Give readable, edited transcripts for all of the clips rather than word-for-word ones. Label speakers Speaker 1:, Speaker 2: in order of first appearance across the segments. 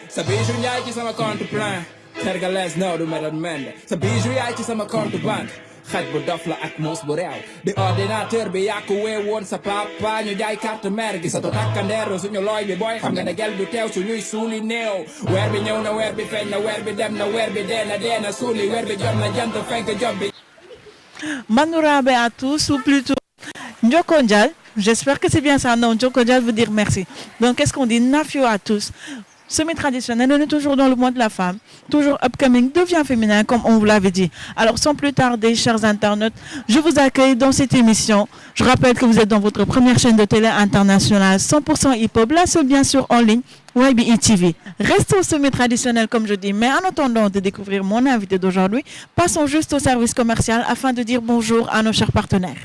Speaker 1: Sa bijou yaay ci sama compte plein tergales no du meron mende sa bijou yaay ci sama compte banque xaj bu dof la ak muus bu réew di ordinateur bi yaa ko weewoon sa papa ñu jaay carte mère gi sa to takkandeer suñu looy bi booy xam nga ne gel du teew suñuy suuli néew weer bi ñëw na weer bi feeñ na weer bi dem na weer bi dee na suuli weer bi jot na jant fenk job bi.
Speaker 2: Manourabe à tous ou plutôt Ndjokonjal, j'espère que c'est bien ça. Non, Ndjokonjal veut dire merci. Donc qu'est-ce qu'on dit? Nafio à tous. Semi-traditionnel, on est toujours dans le mois de la femme, toujours upcoming, devient féminin comme on vous l'avait dit. Alors sans plus tarder, chers internautes, je vous accueille dans cette émission. Je rappelle que vous êtes dans votre première chaîne de télé internationale 100% hip-hop, là c'est bien sûr en ligne, YBE TV. Restez au semi-traditionnel comme je dis, mais en attendant de découvrir mon invité d'aujourd'hui, passons juste au service commercial afin de dire bonjour à nos chers partenaires.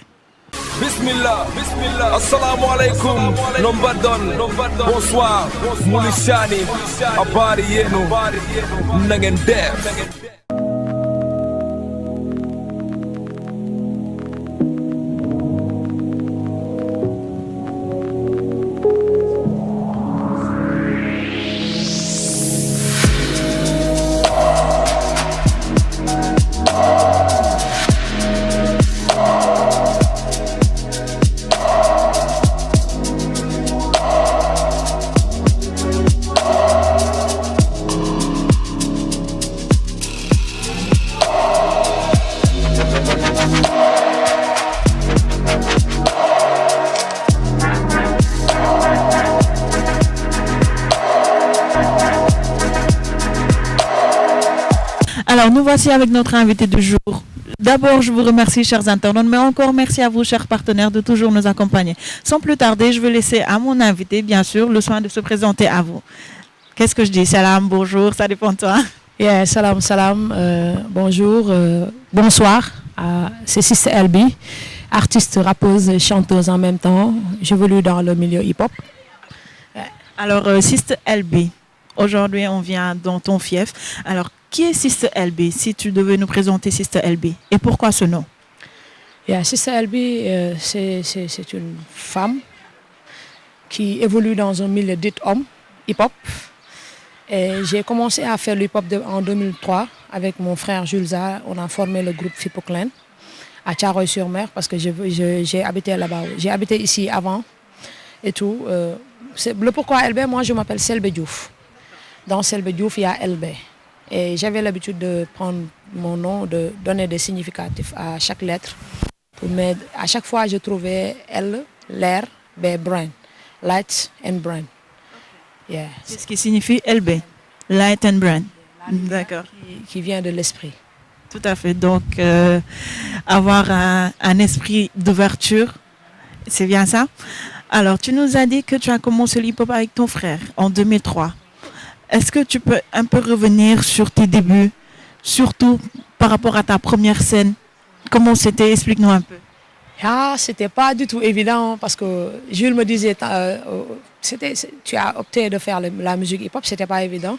Speaker 3: Bismillah, assalamu alaikum, nombadon, bonsoir, mulishani, abari yenu, nangen def.
Speaker 2: Alors, nous voici avec notre invité du jour. D'abord, je vous remercie, chers internautes, mais encore merci à vous, chers partenaires, de toujours nous accompagner. Sans plus tarder, je vais laisser à mon invité, bien sûr, le soin de se présenter à vous. Qu'est-ce que je dis? Salam, bonjour, ça dépend de toi.
Speaker 4: Yeah, salam, bonjour, bonsoir. C'est Sister LB, artiste, rappeuse, chanteuse en même temps. J'évolue dans le milieu hip-hop.
Speaker 2: Alors, Sister LB, aujourd'hui, on vient dans ton fief. Alors, qui est Sister LB, si tu devais nous présenter Sister LB? Et pourquoi ce nom?
Speaker 4: Yeah, Sister LB, c'est une femme qui évolue dans un milieu dit homme, hip-hop. Et j'ai commencé à faire le hip-hop en 2003 avec mon frère Jules Zah. On a formé le groupe Fipo Clan à Thiaroye-sur-Mer parce que j'ai habité là-bas. J'ai habité ici avant et tout. Le pourquoi LB, moi je m'appelle Selbe Diouf. Dans Selbe Diouf, il y a LB. Et j'avais l'habitude de prendre mon nom, de donner des significatifs à chaque lettre. Mais à chaque fois, je trouvais L, l'air, B, brain. Light and brain. Yeah.
Speaker 2: C'est ce qui signifie LB, Light and Brain. D'accord.
Speaker 4: Qui vient de l'esprit.
Speaker 2: Tout à fait. Donc, avoir un esprit d'ouverture, c'est bien ça. Alors, tu nous as dit que tu as commencé l'hip-hop avec ton frère en 2003. Est-ce que tu peux un peu revenir sur tes débuts, surtout par rapport à ta première scène? Comment c'était? Explique-nous un peu.
Speaker 4: Ah, c'était pas du tout évident parce que Jules me disait, tu as opté de faire la musique hip-hop, c'était pas évident.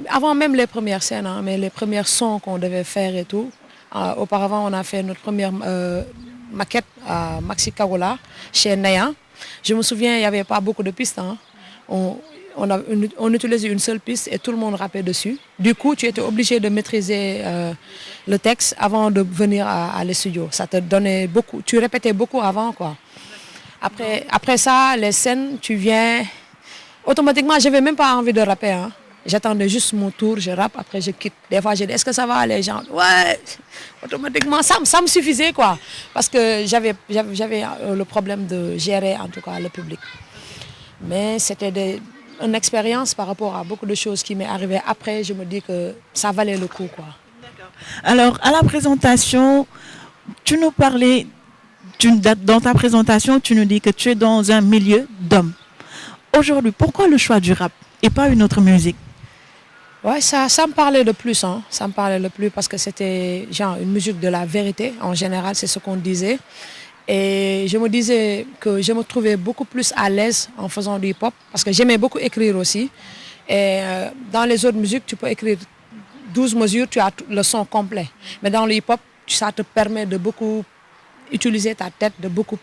Speaker 4: Avant même les premières scènes, hein, mais les premiers sons qu'on devait faire et tout. Auparavant, on a fait notre première maquette à Maxi Kagola chez Naya. Je me souviens, il n'y avait pas beaucoup de pistes. Hein. On utilisait une seule piste et tout le monde rappait dessus. Du coup, tu étais obligé de maîtriser le texte avant de venir à les studios. Ça te donnait beaucoup. Tu répétais beaucoup avant, quoi. Après ça, les scènes, tu viens... Automatiquement, je n'avais même pas envie de rapper. Hein. J'attendais juste mon tour, je rappe, après je quitte. Des fois, je dis, est-ce que ça va? Les gens, ouais. Automatiquement, ça me suffisait, quoi. Parce que j'avais le problème de gérer, en tout cas, le public. Mais c'était une expérience par rapport à beaucoup de choses qui m'est arrivé après. Je me dis que ça valait le coup, quoi.
Speaker 2: Alors, à la présentation, tu nous parlais, dans ta présentation, tu nous dis que tu es dans un milieu d'hommes. Aujourd'hui, pourquoi le choix du rap et pas une autre musique?
Speaker 4: Ouais, ça me parlait le plus, hein. Ça me parlait le plus parce que c'était genre une musique de la vérité. En général, c'est ce qu'on disait. Et je me disais que je me trouvais beaucoup plus à l'aise en faisant du hip-hop parce que j'aimais beaucoup écrire aussi. Et dans les autres musiques, tu peux écrire 12 mesures, tu as le son complet. Mais dans le hip-hop, ça te permet de beaucoup utiliser ta tête, de beaucoup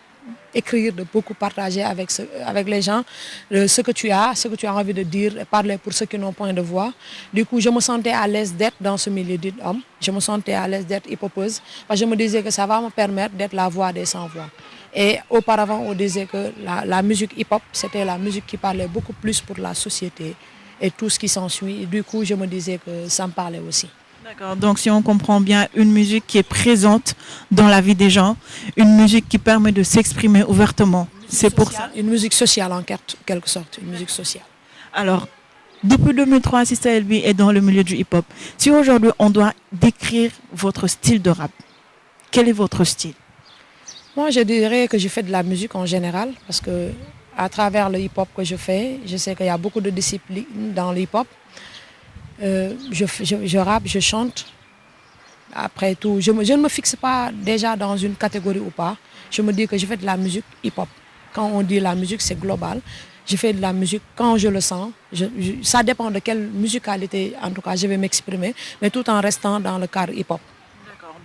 Speaker 4: écrire, de beaucoup partager avec les gens ce que tu as envie de dire, et parler pour ceux qui n'ont point de voix. Du coup, je me sentais à l'aise d'être dans ce milieu d'hommes. Je me sentais à l'aise d'être hip-hopeuse parce que je me disais que ça va me permettre d'être la voix des sans-voix. Et auparavant, on disait que la musique hip-hop, c'était la musique qui parlait beaucoup plus pour la société et tout ce qui s'ensuit. Du coup, je me disais que ça me parlait aussi.
Speaker 2: D'accord, donc si on comprend bien, une musique qui est présente dans la vie des gens, une musique qui permet de s'exprimer ouvertement. C'est pour ça.
Speaker 4: Une musique sociale en quelque sorte, une musique sociale.
Speaker 2: Alors, depuis 2003, Sister LB est dans le milieu du hip-hop. Si aujourd'hui on doit décrire votre style de rap, quel est votre style?
Speaker 4: Moi, je dirais que je fais de la musique en général parce que à travers le hip-hop que je fais, je sais qu'il y a beaucoup de disciplines dans le hip-hop. Je rappe, je chante. Après tout, je ne me fixe pas déjà dans une catégorie ou pas. Je me dis que je fais de la musique hip-hop. Quand on dit la musique, c'est global. Je fais de la musique quand je le sens. Ça dépend de quelle musicalité, en tout cas, je vais m'exprimer, mais tout en restant dans le cadre hip-hop.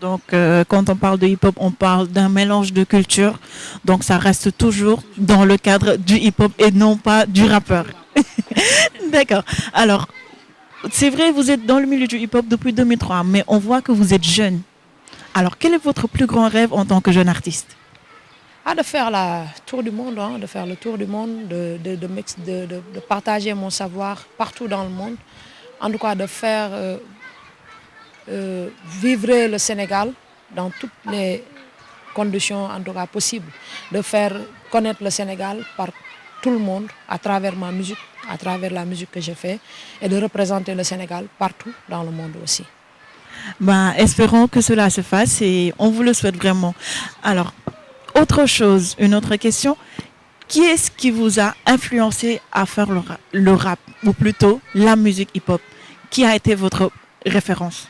Speaker 2: Donc, quand on parle de hip-hop, on parle d'un mélange de cultures. Donc, ça reste toujours dans le cadre du hip-hop et non pas du rappeur. D'accord. Alors, c'est vrai, vous êtes dans le milieu du hip-hop depuis 2003, mais on voit que vous êtes jeune. Alors, quel est votre plus grand rêve en tant que jeune artiste?
Speaker 4: De faire le tour du monde, de partager mon savoir partout dans le monde. En tout cas, de faire vivre le Sénégal dans toutes les conditions en tout cas possibles. De faire connaître le Sénégal par tout le monde à travers ma musique, à travers la musique que je fais et de représenter le Sénégal partout dans le monde aussi.
Speaker 2: Espérons que cela se fasse et on vous le souhaite vraiment. Alors, autre chose, une autre question. Qui est-ce qui vous a influencé à faire le rap ou plutôt la musique hip-hop? Qui a été votre référence?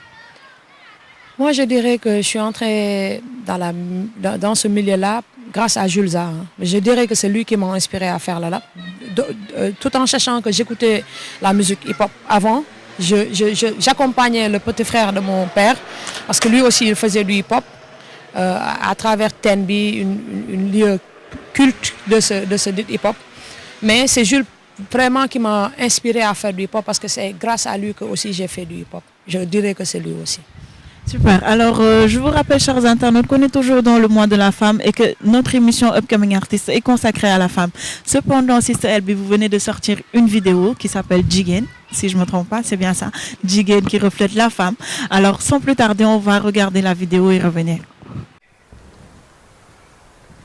Speaker 4: Moi, je dirais que je suis entrée dans ce milieu-là grâce à Jules Zah. Je dirais que c'est lui qui m'a inspiré à faire le rap. Tout en sachant que j'écoutais la musique hip-hop avant, j'accompagnais le petit frère de mon père parce que lui aussi, il faisait du hip-hop à travers TNB, une lieu culte de ce hip-hop. Mais c'est Jules vraiment qui m'a inspiré à faire du hip-hop parce que c'est grâce à lui que aussi j'ai fait du hip-hop. Je dirais que c'est lui aussi.
Speaker 2: Super. Alors, je vous rappelle, chers internautes, qu'on est toujours dans le mois de la femme et que notre émission Upcoming Artist est consacrée à la femme. Cependant, Sister LB, vous venez de sortir une vidéo qui s'appelle Jigen. Si je ne me trompe pas, c'est bien ça. Jigen qui reflète la femme. Alors, sans plus tarder, on va regarder la vidéo et revenir.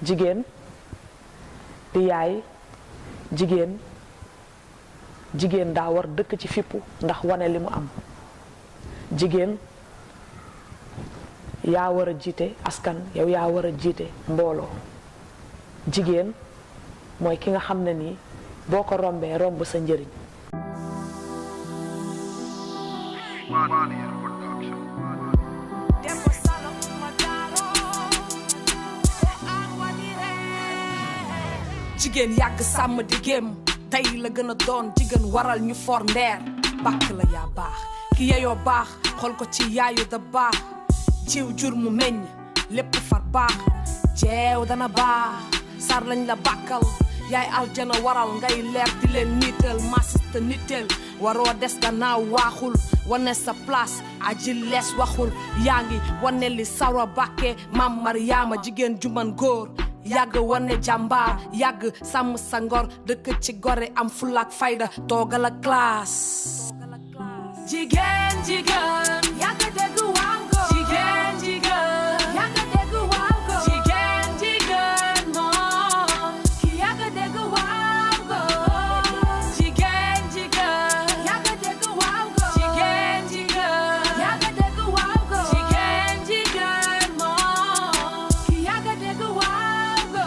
Speaker 5: Jigen, di yaay, jigen daa war dëkk ci fippu ndax wane li mu am. Jigen yaa war a jiite askan, yow yaa war a jiite mbooloo. Jigéen mooy ki nga xam ne nii boo ko rombee romb sa njëriñ.
Speaker 6: jigéen yàgg sàmm di géem tey la gën a doon jigéen waral ñu for ndeer bàkk la yaa baax ki yeyoo baax xool ko ci yaayu da baax ciw jur mu meññ lépp far baax jeew dana baax sar lañ la bàkkal yaay aljana waral ngay leer di leen niital masista nitel waroo des gannaaw waaxul wane sa place aji lees waxul yaa ngi wane li sawra bàkke maam Mariama jigéen juman góor yàgg wane jàmbaar yàgg sàmm sa ngor dëkk ci gore am fulak fayda toogal a classe jigéen jigéen yàgg dégg wango jigéen jigéen yàgg dégg wango jigéen jigéen moom ki yàgg dégg wango jigéen jigéen yàgg dégg wango jigéen jigéen yàgg dégg wango jigéen jigéen moom ki yàgg dégg wango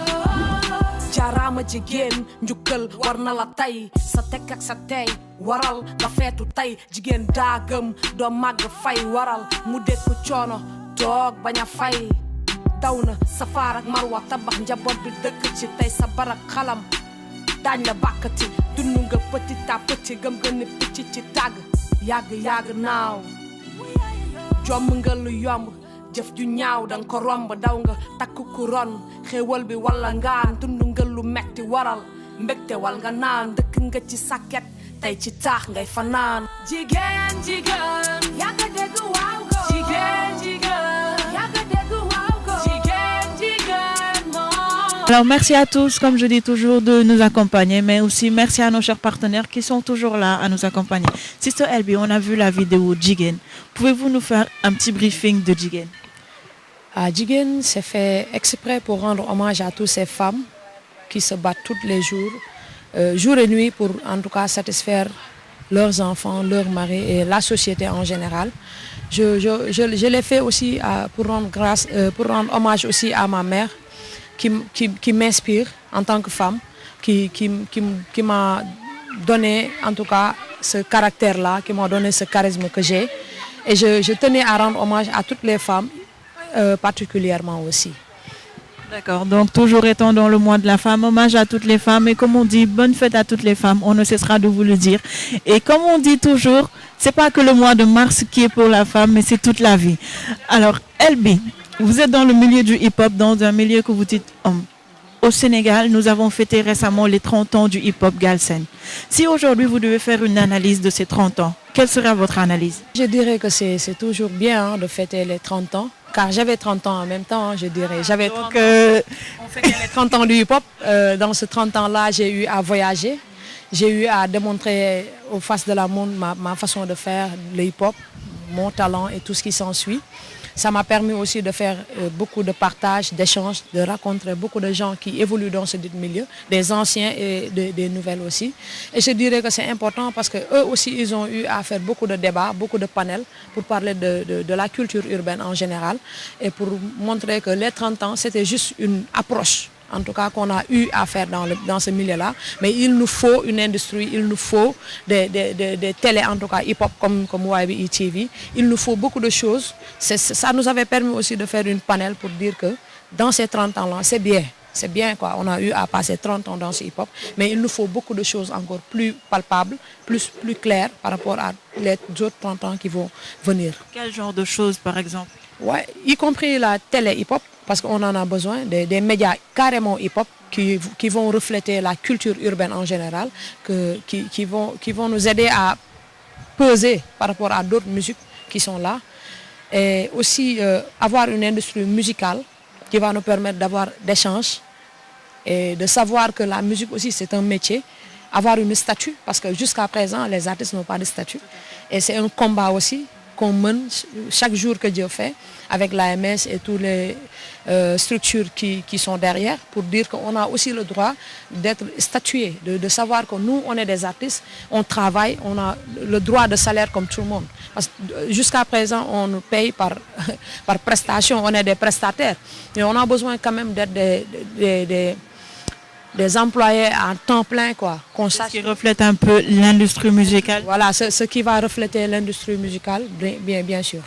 Speaker 6: jaaraama jigéen njukkal war na la tay sa tek ak sa tey waral nga feetu tay jigéen daagam doo màgg fay waral mu dékku coono toog bañ a fay daw na safaar ak marwa tabax njaboot bi dëkk ci tey sa barak xalam daañ la bàkkati dund nga petit à petit gëm nga ni picc ci tàgg yàgg yàgg naaw jomm nga lu yomb jëf ju ñaaw dang ko romb daw nga takk ku ron xéewal bi walla ngaan dund nga lu metti waral mbégte wal nga naan dëkk nga ci sàkket tey ci taax ngay fanaan jigéen jigéen yàgga dégg waaw ko jigéen jigéen yàgga dégg waaw ko jigéen jigéen non.
Speaker 2: Alors merci à tous, comme je dis toujours, de nous accompagner, mais aussi merci à nos chers partenaires qui sont toujours là à nous accompagner. Sister LB, on a vu la vidéo Jigen. Pouvez-vous nous faire un petit briefing de Jigen?
Speaker 4: Jigen, c'est fait exprès pour rendre hommage à toutes ces femmes qui se battent tous les jours, jour et nuit, pour en tout cas satisfaire leurs enfants, leurs maris et la société en général. Je l'ai fait aussi pour rendre hommage aussi à ma mère qui m'inspire en tant que femme, qui m'a donné en tout cas ce caractère-là, qui m'a donné ce charisme que j'ai. Et je tenais à rendre hommage à toutes les femmes, particulièrement aussi.
Speaker 2: D'accord, donc toujours étant dans le mois de la femme, hommage à toutes les femmes et comme on dit, bonne fête à toutes les femmes, on ne cessera de vous le dire. Et comme on dit toujours, c'est pas que le mois de mars qui est pour la femme, mais c'est toute la vie. Alors, LB, vous êtes dans le milieu du hip-hop, dans un milieu que vous dites homme. Au Sénégal, nous avons fêté récemment les 30 ans du hip-hop Galsen. Si aujourd'hui vous devez faire une analyse de ces 30 ans, quelle sera votre analyse?
Speaker 4: Je dirais que c'est toujours bien de fêter les 30 ans. Car j'avais 30 ans en même temps, je dirais. J'avais 30 ans. On fêtait les 30 ans du hip-hop. Dans ces 30 ans-là, j'ai eu à voyager. J'ai eu à démontrer aux faces de la monde ma façon de faire le hip-hop, mon talent et tout ce qui s'ensuit. Ça m'a permis aussi de faire beaucoup de partages, d'échanges, de rencontrer beaucoup de gens qui évoluent dans ce milieu, des anciens et des nouvelles aussi. Et je dirais que c'est important parce qu'eux aussi, ils ont eu à faire beaucoup de débats, beaucoup de panels pour parler de la culture urbaine en général et pour montrer que les 30 ans, c'était juste une approche, en tout cas qu'on a eu à faire dans ce milieu-là. Mais il nous faut une industrie, il nous faut des télés, en tout cas hip-hop comme YBE TV. Il nous faut beaucoup de choses. Ça nous avait permis aussi de faire une panel pour dire que dans ces 30 ans-là, c'est bien. C'est bien quoi, on a eu à passer 30 ans dans ce hip-hop, mais il nous faut beaucoup de choses encore plus palpables, plus claires par rapport à les autres 30 ans qui vont venir.
Speaker 2: Quel genre de choses par exemple?
Speaker 4: Ouais, y compris la télé hip-hop, parce qu'on en a besoin, des médias carrément hip-hop qui vont refléter la culture urbaine en général, qui vont nous aider à peser par rapport à d'autres musiques qui sont là. Et aussi avoir une industrie musicale qui va nous permettre d'avoir des échanges et de savoir que la musique aussi c'est un métier, avoir une statut, parce que jusqu'à présent les artistes n'ont pas de statut. Et c'est un combat aussi qu'on mène chaque jour que Dieu fait avec l'AMS et toutes les structures qui sont derrière pour dire qu'on a aussi le droit d'être statué, de savoir que nous on est des artistes, on travaille, on a le droit de salaire comme tout le monde. Parce que jusqu'à présent on nous paye par prestation, on est des prestataires, mais on a besoin quand même d'être des employés à temps plein, quoi.
Speaker 2: Ce qui reflète un peu l'industrie musicale.
Speaker 4: Voilà, ce qui va refléter l'industrie musicale, bien sûr.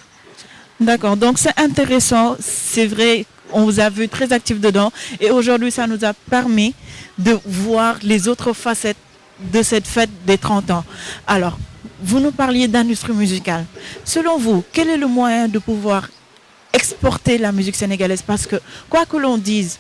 Speaker 2: D'accord, donc c'est intéressant, c'est vrai, on vous a vu très actif dedans et aujourd'hui ça nous a permis de voir les autres facettes de cette fête des 30 ans. Alors, vous nous parliez d'industrie musicale. Selon vous, quel est le moyen de pouvoir exporter la musique sénégalaise? Parce que, quoi que l'on dise,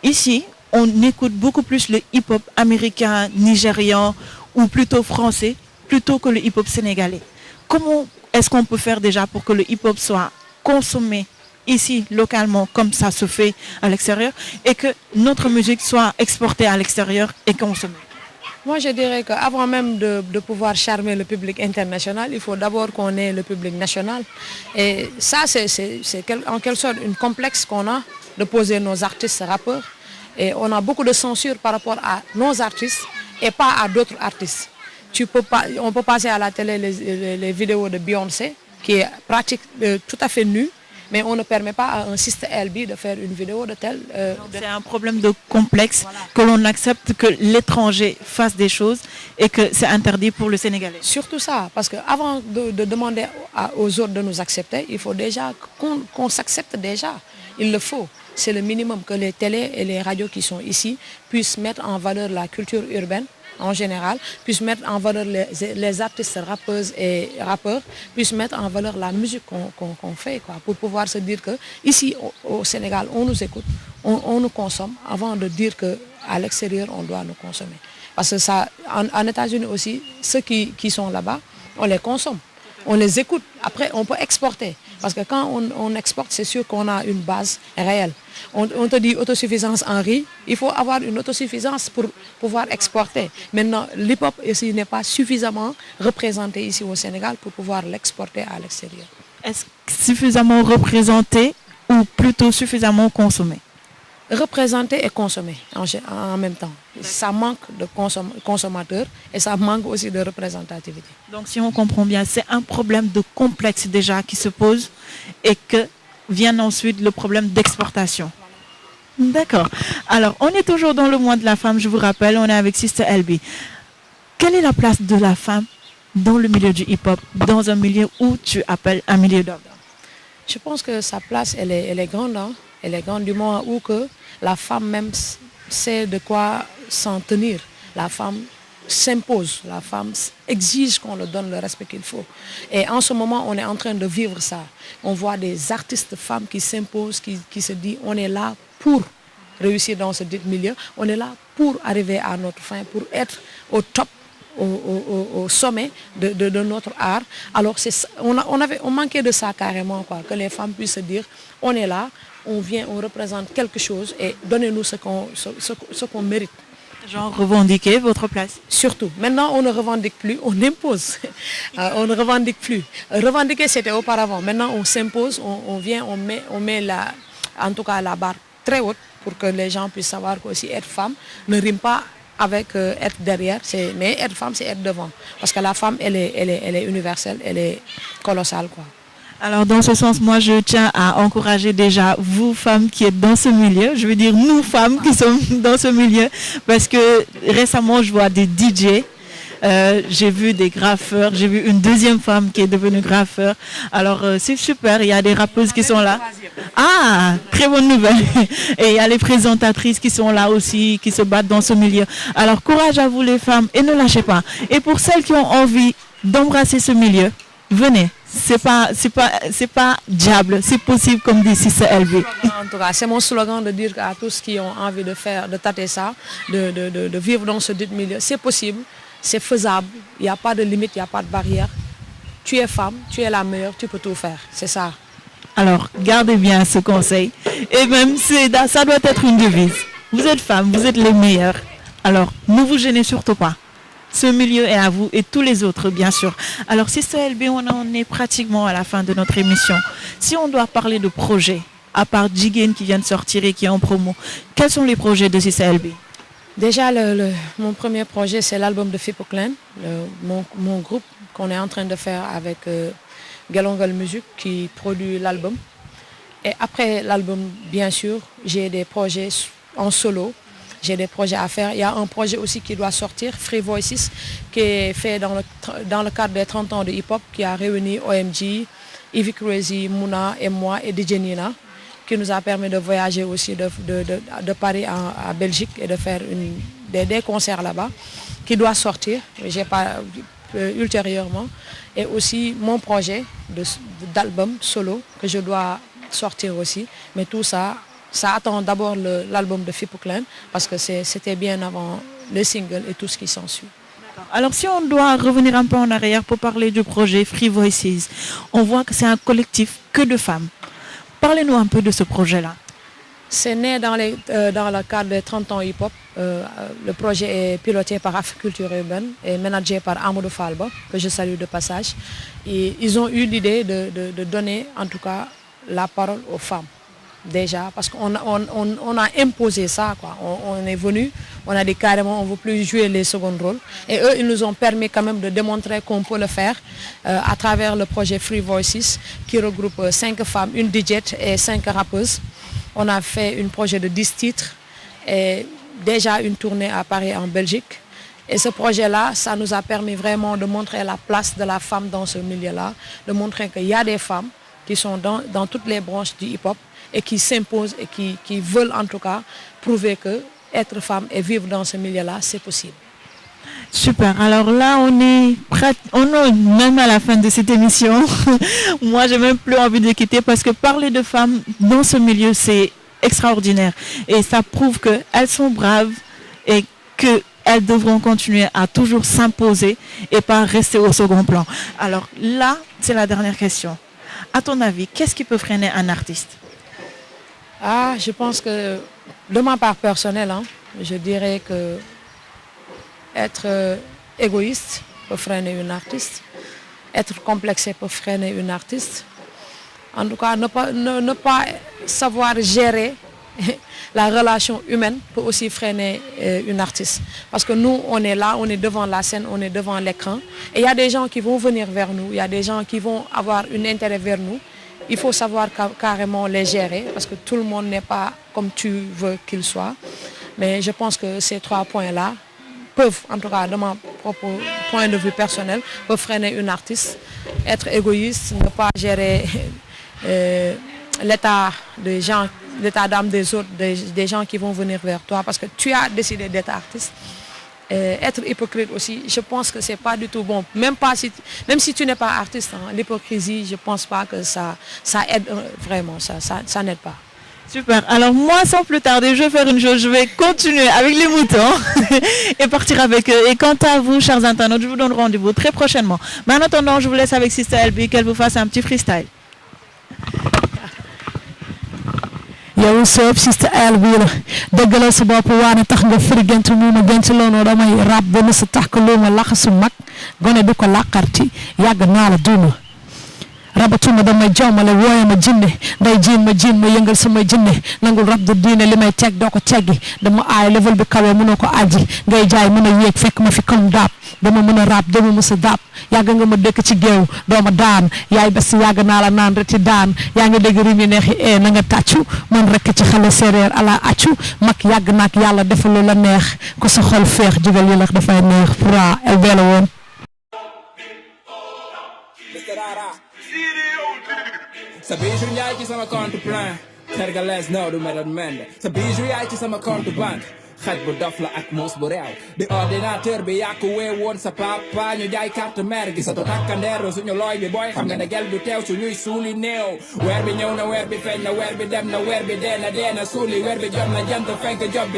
Speaker 2: ici, on écoute beaucoup plus le hip-hop américain, nigérian ou plutôt français, plutôt que le hip-hop sénégalais. Comment est-ce qu'on peut faire déjà pour que le hip-hop soit consommé ici, localement, comme ça se fait à l'extérieur, et que notre musique soit exportée à l'extérieur et consommée?
Speaker 4: Moi, je dirais qu'avant même de pouvoir charmer le public international, il faut d'abord qu'on ait le public national. Et ça, c'est en quelque sorte une complexe qu'on a de poser nos artistes rappeurs. Et on a beaucoup de censure par rapport à nos artistes et pas à d'autres artistes. On peut passer à la télé les vidéos de Beyoncé, qui est pratique tout à fait nue, mais on ne permet pas à un Sister LB de faire une vidéo de telle...
Speaker 2: C'est un problème de complexe, voilà. Que l'on accepte que l'étranger fasse des choses et que c'est interdit pour le Sénégalais.
Speaker 4: Surtout ça, parce qu'avant de demander aux autres de nous accepter, il faut déjà qu'on s'accepte déjà. Il le faut. C'est le minimum que les télés et les radios qui sont ici puissent mettre en valeur la culture urbaine en général, puissent mettre en valeur les artistes rappeuses et rappeurs, puissent mettre en valeur la musique qu'on fait, quoi, pour pouvoir se dire que ici au Sénégal, on nous écoute, on nous consomme, avant de dire qu'à l'extérieur, on doit nous consommer. Parce que ça, en États-Unis aussi, ceux qui sont là-bas, on les consomme, on les écoute. Après, on peut exporter. Parce que quand on exporte, c'est sûr qu'on a une base réelle. On te dit autosuffisance en riz, il faut avoir une autosuffisance pour pouvoir exporter. Maintenant, l'hip-hop ici n'est pas suffisamment représenté ici au Sénégal pour pouvoir l'exporter à l'extérieur.
Speaker 2: Est-ce suffisamment représenté ou plutôt suffisamment consommé?
Speaker 4: Représenter et consommer en même temps. Ça manque de consommateurs et ça manque aussi de représentativité.
Speaker 2: Donc si on comprend bien, c'est un problème de complexe déjà qui se pose et que vient ensuite le problème d'exportation. D'accord. Alors, on est toujours dans le mois de la femme, je vous rappelle, on est avec Sister LB. Quelle est la place de la femme dans le milieu du hip-hop, dans un milieu où tu appelles un milieu d'hommes?
Speaker 4: Je pense que sa place, elle est grande. Hein? Elle est grande du moment où que la femme même sait de quoi s'en tenir. La femme s'impose, la femme exige qu'on lui donne le respect qu'il faut. Et en ce moment, on est en train de vivre ça. On voit des artistes femmes qui s'imposent, qui se disent on est là pour réussir dans ce milieu, on est là pour arriver à notre fin, pour être au top, au sommet de notre art. Alors on manquait de ça carrément, quoi, que les femmes puissent se dire on est là, on vient, on représente quelque chose et donnez-nous ce qu'on mérite.
Speaker 2: Genre revendiquer votre place.
Speaker 4: Surtout. Maintenant, on ne revendique plus, on impose. On ne revendique plus. Revendiquer, c'était auparavant. Maintenant, on s'impose, on vient, on met en tout cas la barre très haute pour que les gens puissent savoir qu'aussi être femme ne rime pas avec être derrière. Mais être femme, c'est être devant. Parce que la femme, elle est universelle, elle est colossale, quoi.
Speaker 2: Alors dans ce sens, moi je tiens à encourager déjà vous femmes qui êtes dans ce milieu, je veux dire nous femmes qui sommes dans ce milieu, parce que récemment je vois des DJ, j'ai vu des graffeurs, j'ai vu une deuxième femme qui est devenue graffeur. Alors c'est super, il y a des rappeuses qui sont là. Ah, très bonne nouvelle. Et il y a les présentatrices qui sont là aussi, qui se battent dans ce milieu. Alors courage à vous les femmes et ne lâchez pas. Et pour celles qui ont envie d'embrasser ce milieu, venez. C'est pas diable, c'est possible comme dit Sister LB.
Speaker 4: En tout cas, c'est mon slogan de dire à tous qui ont envie de tâter ça, de vivre dans ce milieu, c'est possible, c'est faisable, il n'y a pas de limite, il n'y a pas de barrière. Tu es femme, tu es la meilleure, tu peux tout faire, c'est ça.
Speaker 2: Alors, gardez bien ce conseil. Et même, ça doit être une devise. Vous êtes femme, vous êtes les meilleures. Alors, ne vous gênez surtout pas. Ce milieu est à vous et tous les autres, bien sûr. Alors, Sister LB, on en est pratiquement à la fin de notre émission. Si on doit parler de projets, à part Jigen qui vient de sortir et qui est en promo, quels sont les projets de Sister LB?
Speaker 4: Déjà, mon premier projet, c'est l'album de Fipo Clan, mon groupe qu'on est en train de faire avec Galongal Music qui produit l'album. Et après l'album, bien sûr, j'ai des projets en solo. J'ai des projets à faire. Il y a un projet aussi qui doit sortir, Free Voices, qui est fait dans le cadre des 30 ans de hip-hop, qui a réuni OMG, Ivy Crazy, Mouna et moi et DJ Nina, qui nous a permis de voyager aussi de Paris à Belgique et de faire des concerts là-bas, qui doit sortir ultérieurement. Et aussi mon projet d'album solo, que je dois sortir aussi. Mais tout ça... Ça attend d'abord l'album de Fipo Clan parce que c'était bien avant le single et tout ce qui s'ensuit.
Speaker 2: Alors si on doit revenir un peu en arrière pour parler du projet Free Voices, on voit que c'est un collectif que de femmes. Parlez-nous un peu de ce projet-là.
Speaker 4: C'est né dans le cadre des 30 ans hip-hop. Le projet est piloté par Africulture Urbaine et managé par Amadou Falba, que je salue de passage. Et ils ont eu l'idée de donner en tout cas la parole aux femmes. Déjà, parce qu'on a imposé ça, quoi. On est venu, on a dit carrément on ne veut plus jouer les seconds rôles. Et eux, ils nous ont permis quand même de démontrer qu'on peut le faire à travers le projet Free Voices qui regroupe 5 femmes, une DJ et 5 rappeuses. On a fait un projet de 10 titres et déjà une tournée à Paris en Belgique. Et ce projet-là, ça nous a permis vraiment de montrer la place de la femme dans ce milieu-là, de montrer qu'il y a des femmes qui sont dans toutes les branches du hip-hop et qui s'imposent et qui veulent en tout cas prouver que être femme et vivre dans ce milieu-là, c'est possible.
Speaker 2: Super. Alors là, on est même à la fin de cette émission. Moi, j'ai même plus envie de quitter parce que parler de femmes dans ce milieu, c'est extraordinaire. Et ça prouve qu'elles sont braves et qu'elles devront continuer à toujours s'imposer et pas rester au second plan. Alors là, c'est la dernière question. À ton avis, qu'est-ce qui peut freiner un artiste?
Speaker 4: Ah, je pense que, de ma part personnelle, je dirais que être égoïste peut freiner une artiste. Être complexé peut freiner une artiste. En tout cas, ne pas savoir gérer la relation humaine peut aussi freiner une artiste. Parce que nous, on est là, on est devant la scène, on est devant l'écran. Et il y a des gens qui vont venir vers nous, il y a des gens qui vont avoir un intérêt vers nous. Il faut savoir carrément les gérer parce que tout le monde n'est pas comme tu veux qu'il soit. Mais je pense que ces 3 points-là peuvent, en tout cas de mon propre point de vue personnel, peuvent freiner une artiste. Être égoïste, ne pas gérer l'état d'âme des autres, des gens qui vont venir vers toi parce que tu as décidé d'être artiste. Être hypocrite aussi, je pense que c'est pas du tout bon. Même si tu n'es pas artiste, l'hypocrisie, je pense pas que ça aide vraiment, ça n'aide pas.
Speaker 2: Super. Alors moi, sans plus tarder, je vais faire une chose. Je vais continuer avec les moutons et partir avec eux. Et quant à vous, chers internautes, je vous donne rendez-vous très prochainement. Mais en attendant, je vous laisse avec Sister LB, qu'elle vous fasse un petit freestyle.
Speaker 7: yow soob Sister LB la dëggalal sa bopp waane tax nga firigentu muuma genc loonoo damay rab ba mësa tax ko luuma laxasu mag gone du ko làqarti yàgg naa la duuma rabatuma damay jommale wooye ma jinne nday jiin ma yëngal sama jinne nangul rab du diine li may teg doo ko teggi dama aay level bi kawe mënoo ko aji ngay jaay mën a yéeg fekk ma fi comme daab dama mën a rab dama mësa daab yàgg nga ma dëkk ci géew dooma daan yaay bés yàgg naa la naan reti daan yaa ngi dégg rim yi neexi na nga tàccu man rekk ci xale séeréer ala accu mag yàgg naak yàlla defalu la neex ko sa xol feex jugal yi la dafay neex pura el la woon
Speaker 1: Sa bijou yaay ci sama compte plein terga les no du medat mende sa bijou yaay ci sama compte banque xaj bu dof la ak muus bu réew di ordinateur bi yàq wee woon sa papa ñu jaay carte mère gi sa to takkandeer suñu looy bi booy xam nga ne gel du teew suñuy suuli néew weer bi ñëw na weer bi feeñ na weer bi dem na weer bi dee na suuli weer bi jot na jant fenk job bi